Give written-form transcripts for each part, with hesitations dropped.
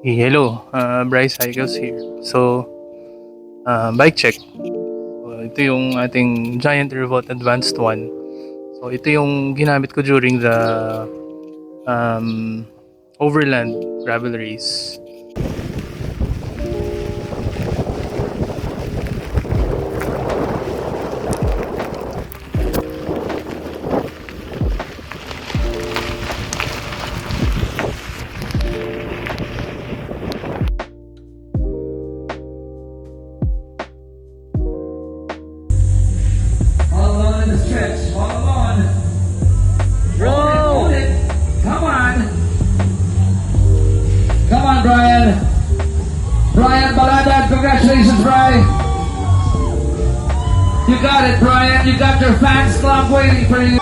Hello, Bryce Cycles here. Bike check. Ito yung ating Giant Revolt Advanced 1. So, ito yung ginamit ko during the um, Overland Gravel Race. All alone in the stretch. All alone. Bro! Hold it. Come on. Come on, Brian. Brian Baladan, congratulations, Brian. You got it, Brian. You got your fans club waiting for you.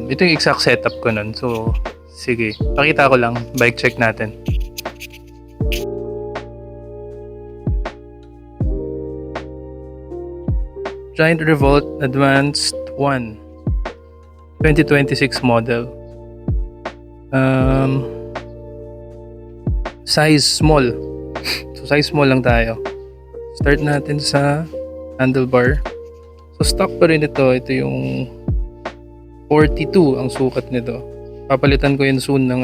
Ito yung exact setup ko nun. So, sige. Pakita ko lang. Bike check natin. Giant Revolt Advanced 1 2026 model. Size small. So size small lang tayo. Start natin sa handlebar. So stock pa rin ito. Ito yung 42 ang sukat nito. Papalitan ko yun soon ng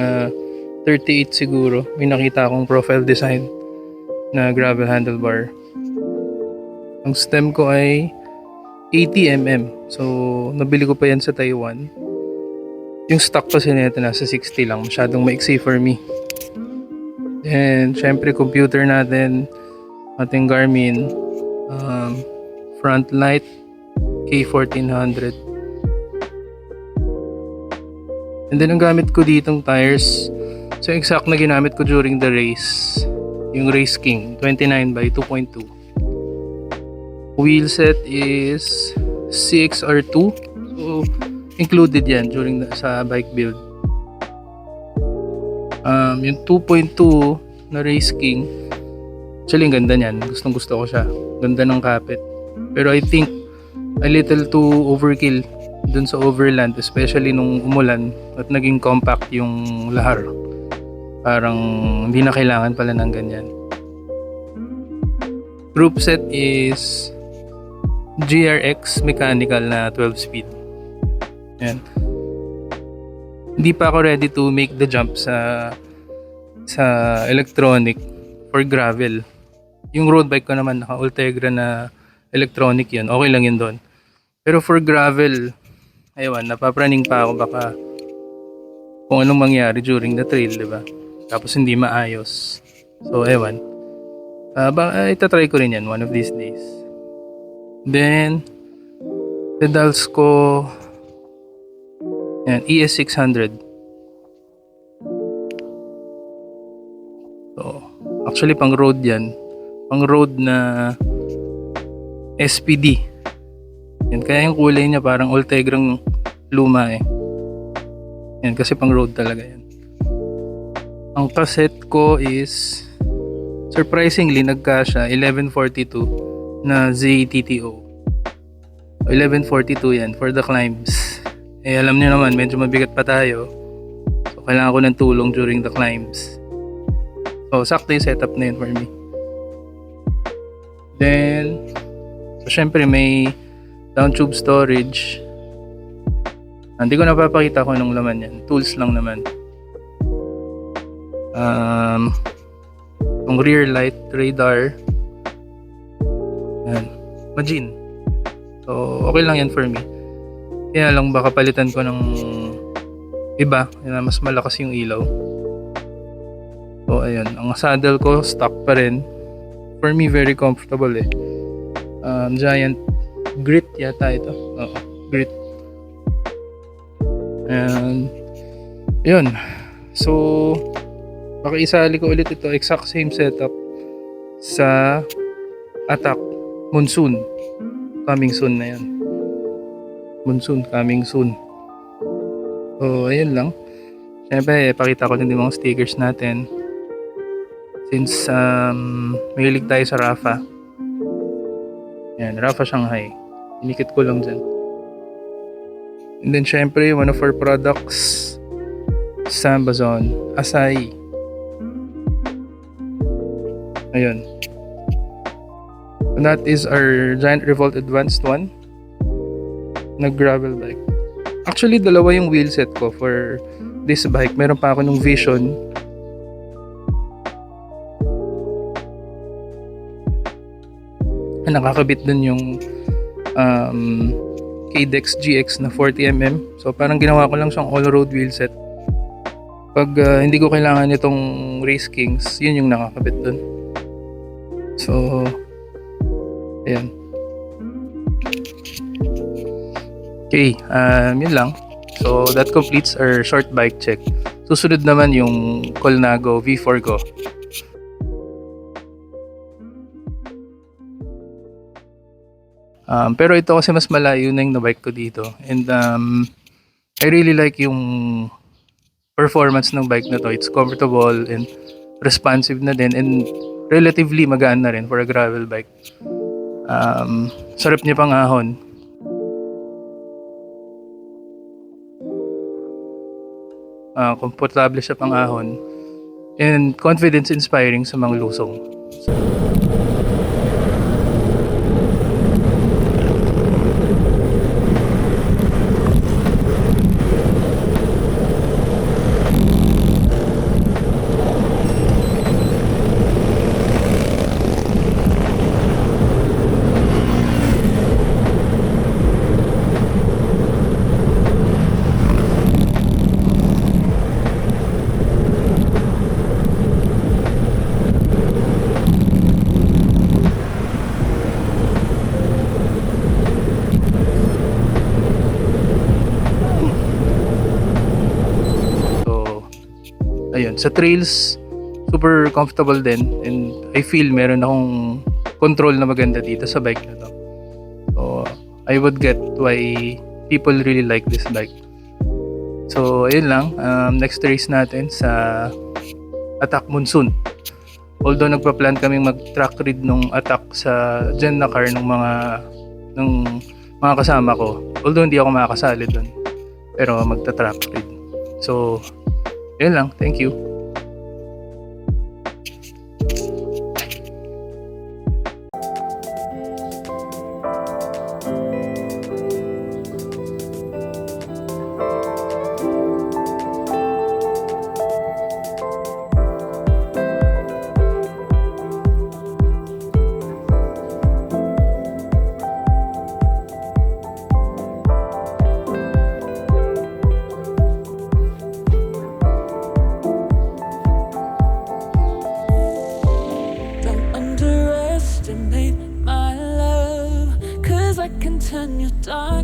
38 siguro. May nakita akong profile design na gravel handlebar. Ang stem ko ay 80mm. So, nabili ko pa yan sa Taiwan. Yung stock kasi nito nasa 60 lang. Masyadong maiksi for me. And, syempre, computer natin. Ating Garmin. Front light. K1400. And then, ang gamit ko ditong tires. So, exact na ginamit ko during the race. Yung Race King. 29 by 2.2. Wheel set is CXR2. So, included yan during sa bike build. Yung 2.2 na Race King, actually, ang ganda niyan. Gustong gusto ko siya. Ganda ng kapit. Pero I think, a little too overkill dun sa overland. Especially nung umulan at naging compact yung lahar. Parang hindi na kailangan pala ng ganyan. Group set is GRX mechanical na 12 speed. Yan. Hindi pa ako ready to make the jump sa electronic for gravel. Yung road bike ko naman naka Ultegra na electronic yun. Okay lang yun doon. Pero for gravel, aywan, napapraning pa ako baka kung anong mangyari during the trail, di ba? Tapos hindi maayos. So, aywan. Itatry ko rin yan one of these days. Then, pedals ko, yan, ES600. So, actually pang road yan. Pang road na SPD. Yan, kaya yung kulay niya parang Ultegrang luma eh. Yan, kasi pang road talaga yan. Ang cassette ko is, surprisingly, nagkasya 1142 na ZTTO. 1142 yan for the climbs. Eh alam niyo naman, medyo mabigat pa tayo. So kailangan ko ng tulong during the climbs. So sakto yung setup na yun for me. Then, so syempre may down tube storage. Hindi ko napapakita kung anong laman yan. Tools lang naman. Yung rear light, radar. Yan. Magin. So, okay lang yan for me. Kaya lang baka palitan ko ng iba na mas malakas yung ilaw. So, ayun. Ang saddle ko, stock pa rin. For me, very comfortable eh. Giant Grit yata ito. Oo, Grit. And, yun. So, baka isali ko ulit ito. Exact same setup sa Attack Monsoon. Coming soon na yan. Monsoon, coming soon. So, ayun lang. Siyempre, pakita ko din yung mga stickers natin. Since mahilig tayo sa Rapha. Yan, Rapha Shanghai. Inikit ko lang dyan. And then, syempre, one of our products Sambazon, Asahi. Ayun. And that is our Giant Revolt Advanced 1 na gravel bike. Actually, dalawa yung wheelset ko for this bike. Meron pa ako nung Vision. Nakakabit dun yung KDEX GX na 40mm. So parang ginawa ko lang siyang all-road wheelset. Pag hindi ko kailangan itong Race Kings, yun yung nakakabit dun. So, ayan. Okay, yun lang. So, that completes our short bike check. Susunod naman yung Colnago V4 ko. Pero ito kasi mas malayo na yung na-bike ko dito. And I really like yung performance ng bike na to. It's comfortable and responsive na din. And relatively magaan na rin for a gravel bike. Sarap niya pang ahon. Komportable siya pang ahon. And confidence inspiring sa mga lusong. Ayun, sa trails super comfortable din and I feel meron akong control na maganda dito sa bike na to. So I would get why people really like this bike. So ayun lang, next race natin sa Attack Monsoon. Although nagpa-plan kaming mag-track rid nung Attack sa Gen na car ng mga kasama ko. Although hindi ako makakasali doon. Pero magta-track rid. So yun lang, thank you. Underestimate my love, 'cause I can turn your dark